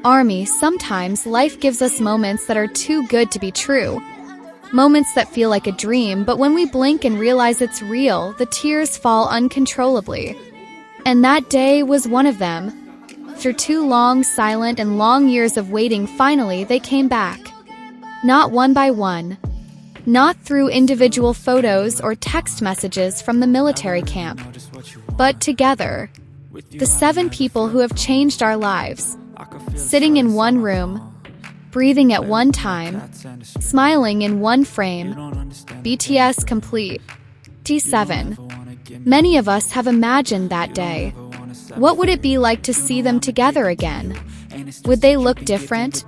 ARMY, sometimes life gives us moments that are too good to be true. Moments that feel like a dream, but when we blink and realize it's real, the tears fall uncontrollably. And that day was one of them. Through 2 long, silent, and long years of waiting, finally they came back. Not one by one. Not through individual photos or text messages from the military camp. But together. The 7 people who have changed our lives. Sitting in one room. Breathing at one time. Smiling in one frame. BTS complete. OT7. Many of us have imagined that day. What would it be like to see them together again? Would they look different?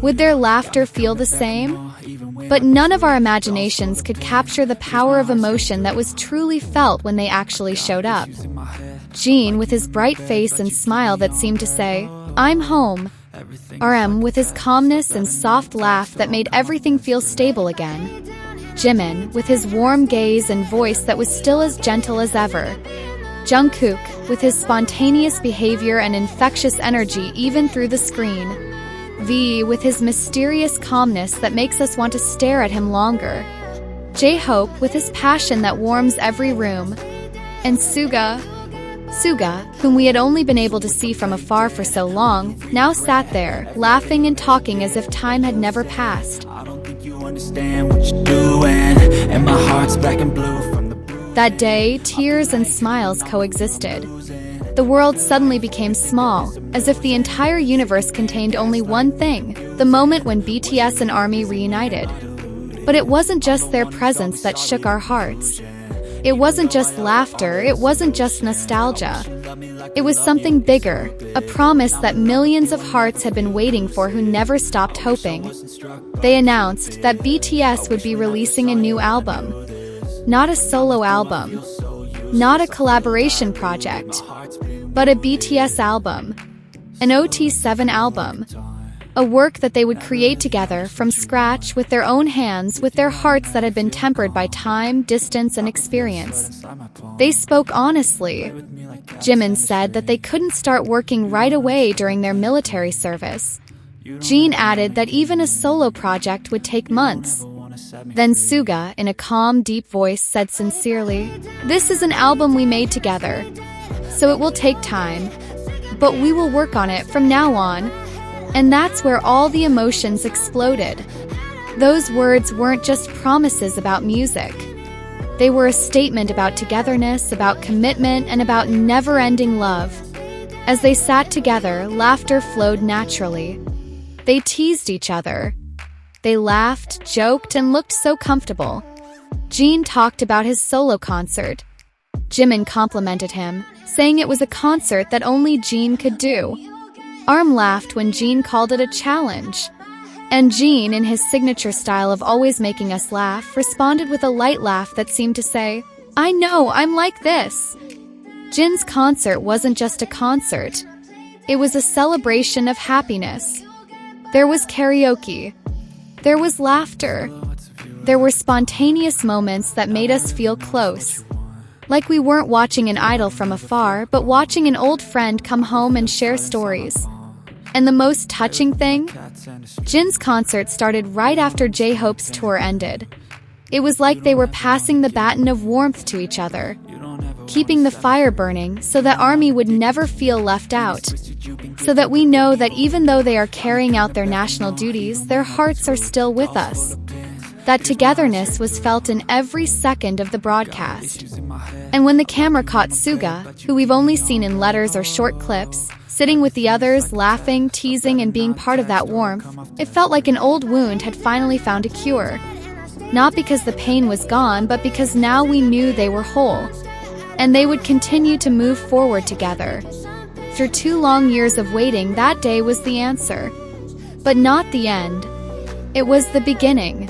Would their laughter feel the same? But none of our imaginations could capture the power of emotion that was truly felt when they actually showed up. Jin with his bright face and smile that seemed to say, "I'm home." RM with his calmness and soft laugh that made everything feel stable again. Jimin with his warm gaze and voice that was still as gentle as ever. Jungkook with his spontaneous behavior and infectious energy even through the screen. V with his mysterious calmness that makes us want to stare at him longer. J-Hope with his passion that warms every room. And Suga, whom we had only been able to see from afar for so long, now sat there, laughing and talking as if time had never passed. That day, tears and smiles coexisted. The world suddenly became small, as if the entire universe contained only one thing, the moment when BTS and ARMY reunited. But it wasn't just their presence that shook our hearts. It wasn't just laughter, it wasn't just nostalgia. It was something bigger, a promise that millions of hearts had been waiting for who never stopped hoping. They announced that BTS would be releasing a new album. Not a solo album, not a collaboration project, but a BTS album, an OT7 album, a work that they would create together from scratch with their own hands, with their hearts that had been tempered by time, distance, and experience. They spoke honestly. Jimin said that they couldn't start working right away during their military service. Jin added that even a solo project would take months. Then Suga, in a calm, deep voice, said sincerely, "This is an album we made together, so it will take time, but we will work on it from now on." And that's where all the emotions exploded. Those words weren't just promises about music. They were a statement about togetherness, about commitment, and about never-ending love. As they sat together, laughter flowed naturally. They teased each other. They laughed, joked, and looked so comfortable. Jin talked about his solo concert. Jimin complimented him, saying it was a concert that only Jin could do. ARM laughed when Jin called it a challenge. And Jin, in his signature style of always making us laugh, responded with a light laugh that seemed to say, "I know, I'm like this." Jin's concert wasn't just a concert. It was a celebration of happiness. There was karaoke. There was laughter. There were spontaneous moments that made us feel close. Like we weren't watching an idol from afar, but watching an old friend come home and share stories. And the most touching thing? Jin's concert started right after J-Hope's tour ended. It was like they were passing the baton of warmth to each other, keeping the fire burning so that ARMY would never feel left out. So that we know that even though they are carrying out their national duties, their hearts are still with us. That togetherness was felt in every second of the broadcast. And when the camera caught Suga, who we've only seen in letters or short clips, sitting with the others, laughing, teasing, and being part of that warmth, it felt like an old wound had finally found a cure. Not because the pain was gone, but because now we knew they were whole. And they would continue to move forward together. Through 2 long years of waiting, that day was the answer. But not the end. It was the beginning.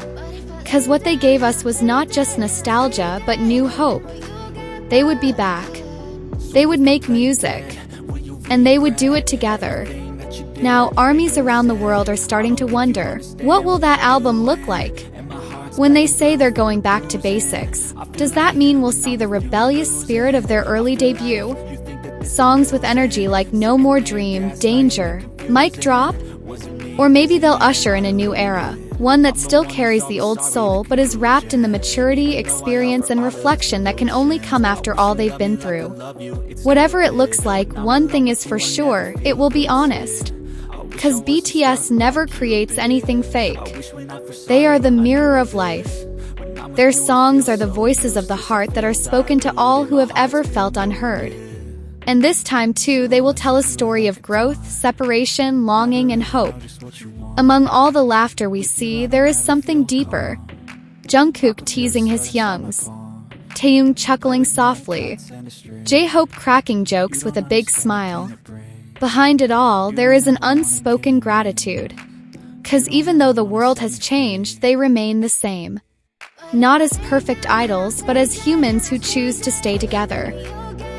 'Cause what they gave us was not just nostalgia, but new hope. They would be back. They would make music. And they would do it together. Now, armies around the world are starting to wonder, what will that album look like? When they say they're going back to basics, does that mean we'll see the rebellious spirit of their early debut? Songs with energy like No More Dream, Danger, Mic drop? Or maybe they'll usher in a new era, one that still carries the old soul but is wrapped in the maturity, experience, and reflection that can only come after all they've been through. Whatever it looks like, one thing is for sure, it will be honest. 'Cause BTS never creates anything fake. They are the mirror of life. Their songs are the voices of the heart that are spoken to all who have ever felt unheard. And this time, too, they will tell a story of growth, separation, longing, and hope. Among all the laughter we see, there is something deeper. Jungkook teasing his Hyungs, Taeyong chuckling softly, J-Hope cracking jokes with a big smile. Behind it all, there is an unspoken gratitude. 'Cause even though the world has changed, they remain the same. Not as perfect idols, but as humans who choose to stay together.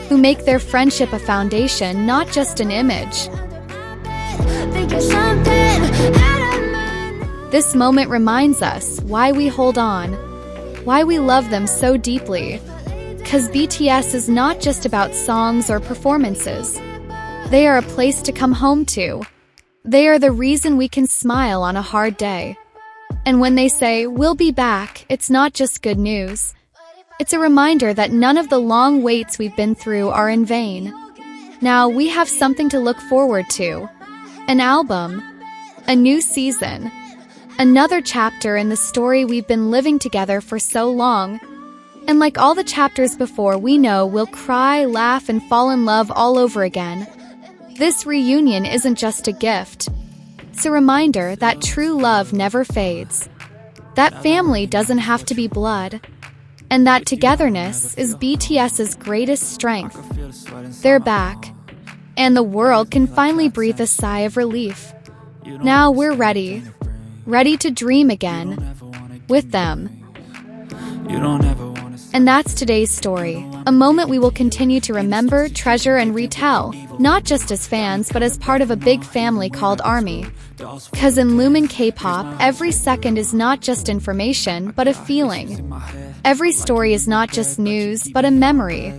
Who make their friendship a foundation, not just an image. This moment reminds us why we hold on, why we love them so deeply. 'Cause BTS is not just about songs or performances. They are a place to come home to. They are the reason we can smile on a hard day. And when they say, "We'll be back," it's not just good news. It's a reminder that none of the long waits we've been through are in vain. Now we have something to look forward to. An album. A new season. Another chapter in the story we've been living together for so long. And like all the chapters before, we know we'll cry, laugh, and fall in love all over again. This reunion isn't just a gift. It's a reminder that true love never fades. That family doesn't have to be blood. And that togetherness is BTS's greatest strength. They're back. And the world can finally breathe a sigh of relief. Now we're ready. Ready to dream again. With them. And that's today's story. A moment we will continue to remember, treasure, and retell. Not just as fans, but as part of a big family called ARMY. 'Cause in Lumen K-pop, every second is not just information, but a feeling. Every story is not just news, but a memory.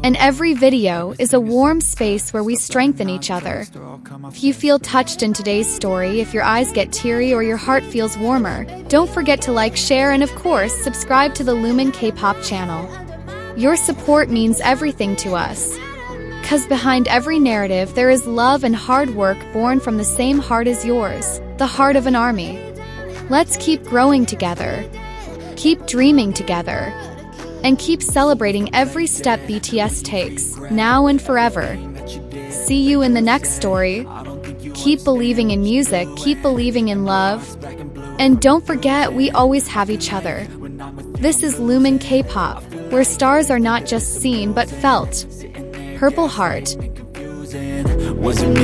And every video is a warm space where we strengthen each other. If you feel touched in today's story, if your eyes get teary or your heart feels warmer, don't forget to like, share, and of course, subscribe to the Lumen K-pop channel. Your support means everything to us. 'Cause behind every narrative, there is love and hard work born from the same heart as yours, the heart of an army. Let's keep growing together. Keep dreaming together. And keep celebrating every step BTS takes, now and forever. See you in the next story. Keep believing in music, keep believing in love. And don't forget, we always have each other. This is Lumen K-pop, where stars are not just seen but felt. Purple Heart.